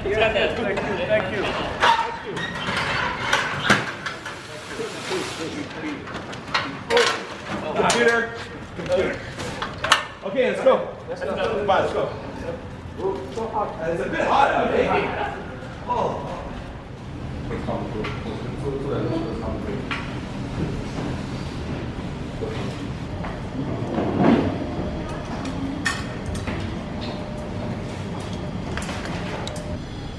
Thank you. Computer. Okay, let's go. Come on, let's go. It's a bit hot out, eh? Oh.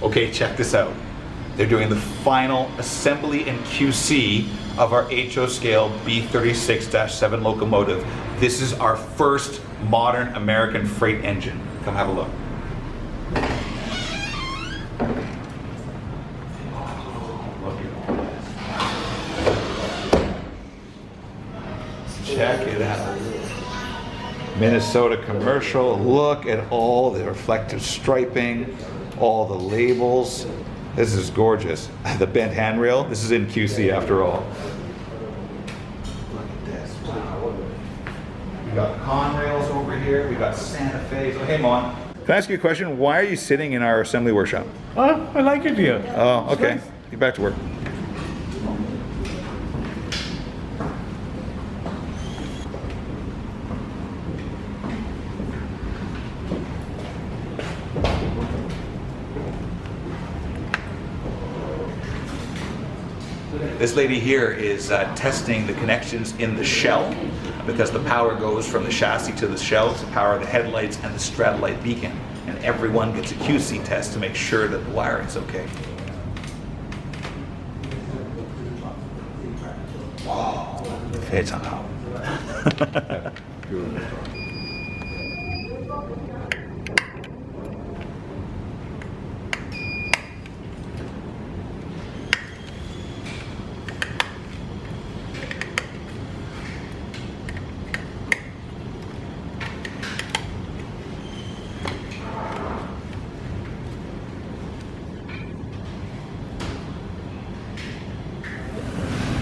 Okay, check this out. They're doing the final assembly and QC of our HO scale B36-7 locomotive. This is our first modern American freight engine. Come have a look. Check it out. Minnesota commercial. Look at all the reflective striping, all the labels. This is gorgeous. The bent handrail. This is in QC after all. Look at this. Wow. We got Conrails over here. We got Santa Fe's. Oh, hey, Mon. Can I ask you a question? Why are you sitting in our assembly workshop? I like it here. Oh, okay. Get back to work. This lady here is testing the connections in the shell because the power goes from the chassis to the shell to power the headlights and the stratolite beacon. And everyone gets a QC test to make sure that the wiring's okay. Wow, 非常好。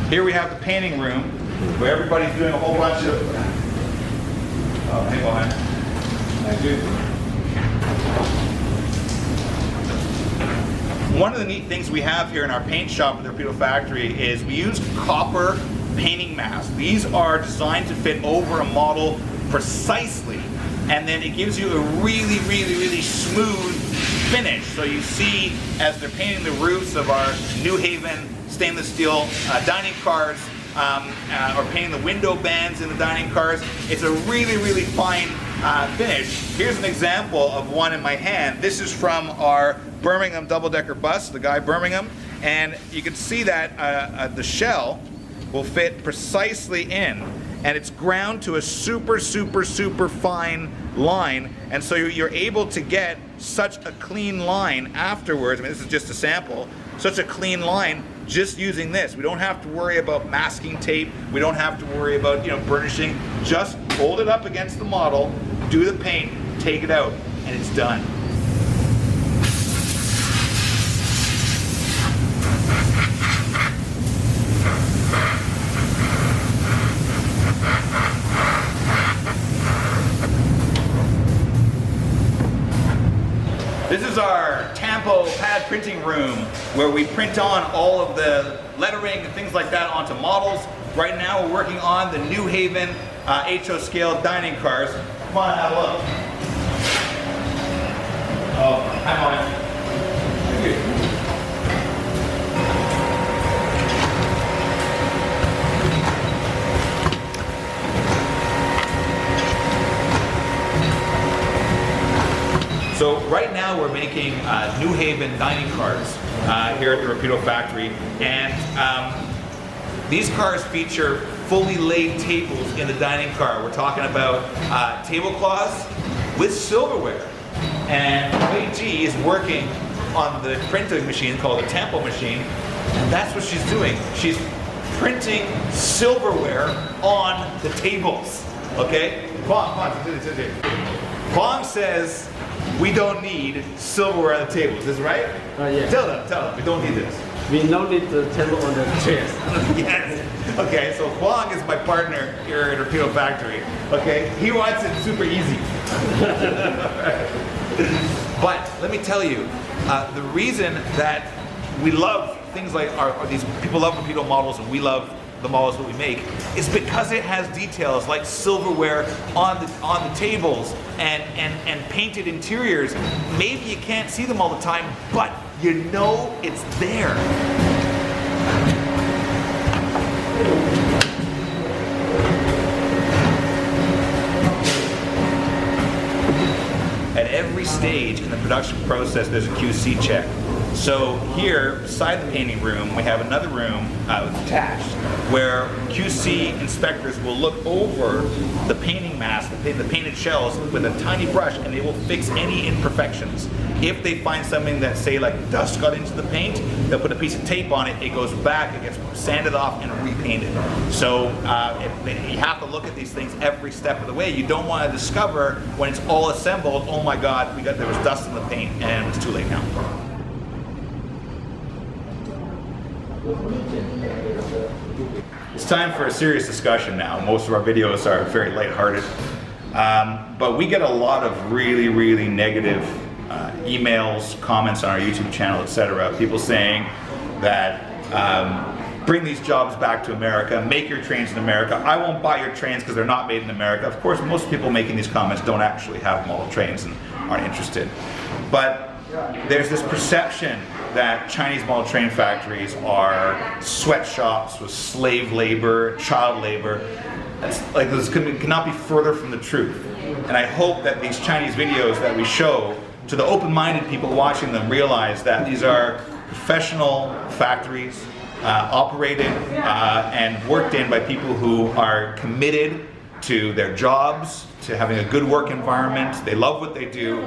Here we have the painting room where everybody's doing a whole bunch of. Oh, hang on. Thank you. One of the neat things we have here in our paint shop at the Rapido factory is we use copper painting masks. These are designed to fit over a model precisely, and then it gives you a really, really, really smooth finish. So you see, as they're painting the roofs of our New Haven stainless steel dining cars, or painting the window bands in the dining cars, it's a really, really fine finish. Here's an example of one in my hand. This is from our Birmingham double-decker bus, the guy Birmingham, and you can see that the shell will fit precisely in, and it's ground to a super, super, super fine line, and so you're able to get such a clean line afterwards. I mean, this is just a sample. Such a clean line just using this. We don't have to worry about masking tape. We don't have to worry about, burnishing. Just hold it up against the model, do the paint, take it out, and it's done. This is our Tampo pad printing room where we print on all of the lettering and things like that onto models. Right now we're working on the New Haven HO scale dining cars. Come on, have a look. Oh, I'm on it. Thank you. So right now we're making New Haven dining cars here at the Rapido factory, and these cars feature fully laid tables in the dining car. We're talking about tablecloths with silverware, and Wei Ji is working on the printing machine called the Tampo machine, and that's what she's doing. She's printing silverware on the tables. Okay? Huang says we don't need silverware on the tables. Is this right? Yeah. Tell them, we don't need this. We don't need the table on the chairs. Yes. Okay, so Huang is my partner here at Rapido Factory. Okay, he wants it super easy. But let me tell you, the reason that we love things like these people love Rapido models and we love the models that we make is because it has details like silverware on the tables and painted interiors. Maybe you can't see them all the time, but you know it's there. At every stage in the production process, there's a QC check. So here, beside the painting room, we have another room attached where QC inspectors will look over the painting mask, the painted shells with a tiny brush, and they will fix any imperfections. If they find something that, say, like dust got into the paint, they'll put a piece of tape on it, it goes back, it gets sanded off and repainted. So you have to look at these things every step of the way. You don't want to discover when it's all assembled, oh my God, there was dust in the paint and it's too late now. It's time for a serious discussion now. Most of our videos are very lighthearted, but we get a lot of really, really negative emails, comments on our YouTube channel, etc. People saying that bring these jobs back to America, make your trains in America. I won't buy your trains because they're not made in America. Of course, most people making these comments don't actually have model trains and aren't interested. But there's this perception that Chinese model train factories are sweatshops with slave labor, child labor. This cannot be further from the truth. And I hope that these Chinese videos that we show to the open-minded people watching them realize that these are professional factories operated and worked in by people who are committed to their jobs, to having a good work environment. They love what they do.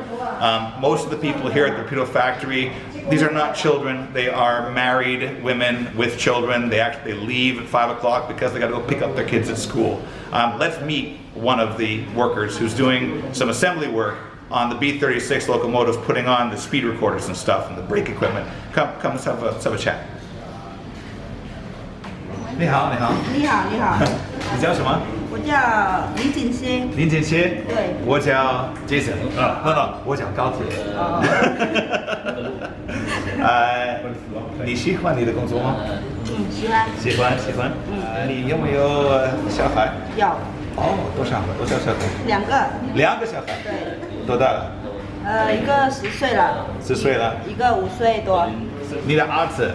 Most of the people here at the Rapido factory, these are not children. They are married women with children. They leave at 5 o'clock because they got to go pick up their kids at school. Let's meet one of the workers who's doing some assembly work on the B36 locomotives, putting on the speed recorders and stuff and the brake equipment. Come, let's have a chat. 你好，你好。你好，你好。你叫什么？我叫林锦熙。林锦熙。对。我叫 Jason。我叫高铁。你喜欢你的工作吗？喜欢。喜欢。你有没有小孩？有。哦，多少小孩？2个。2个小孩。对。多大了？一个10岁了。10岁了。一个5岁多。你的儿子，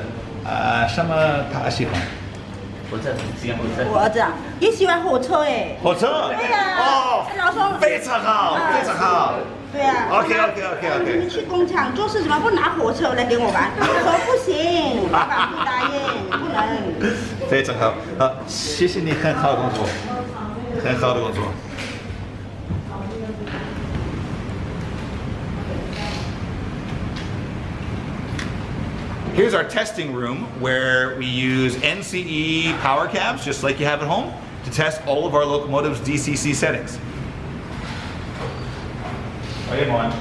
什么他喜欢？ 我儿子啊，也喜欢火车哎。火车？对呀。哦，老说非常好，非常好。对呀。OK。你去工厂做事怎么不拿火车来给我玩？他说不行，老板不答应，不能。非常好，谢谢你很好的工作，很好的工作。 Here's our testing room where we use NCE power cabs, just like you have at home, to test all of our locomotives' DCC settings. Okay, come on.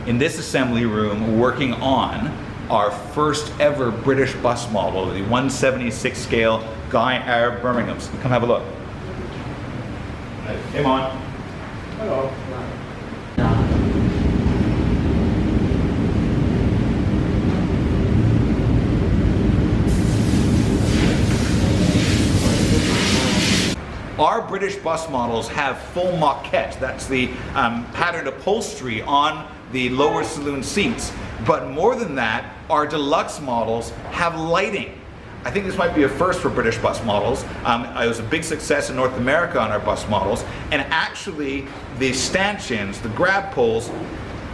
In this assembly room, we're working on our first ever British bus model, the 176 scale Guy Arab Birminghams. Come have a look. Hey, Mon. Hello. Our British bus models have full moquette. That's the patterned upholstery on the lower saloon seats. But more than that, our deluxe models have lighting. I think this might be a first for British bus models. It was a big success in North America on our bus models. And actually, the stanchions, the grab poles,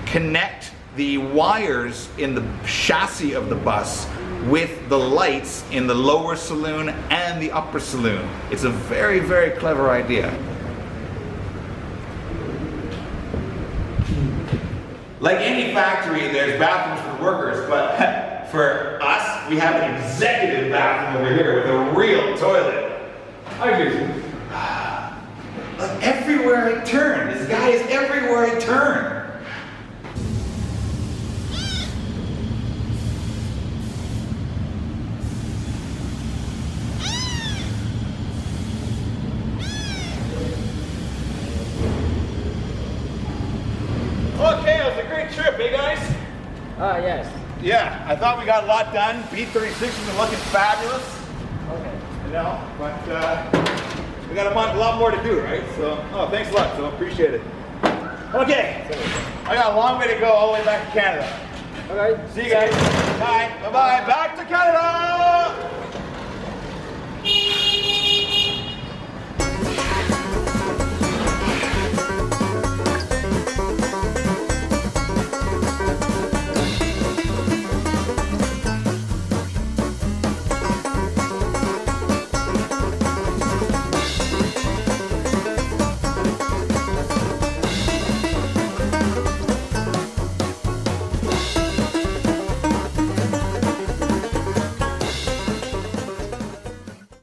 connect the wires in the chassis of the bus with the lights in the lower saloon and the upper saloon. It's a very, very clever idea. Like any factory, there's bathrooms for workers, but for us, we have an executive bathroom over here with a real toilet. I agree. Look, everywhere I turn, this guy is everywhere I turn. Okay, it was a great trip, eh guys? Yes. Yeah, I thought we got a lot done. B36 has been looking fabulous. Okay. You know, but we got a lot more to do, right? So, thanks a lot, so appreciate it. Okay, I got a long way to go all the way back to Canada. Okay. See you guys. Bye. Bye-bye. Back to Canada.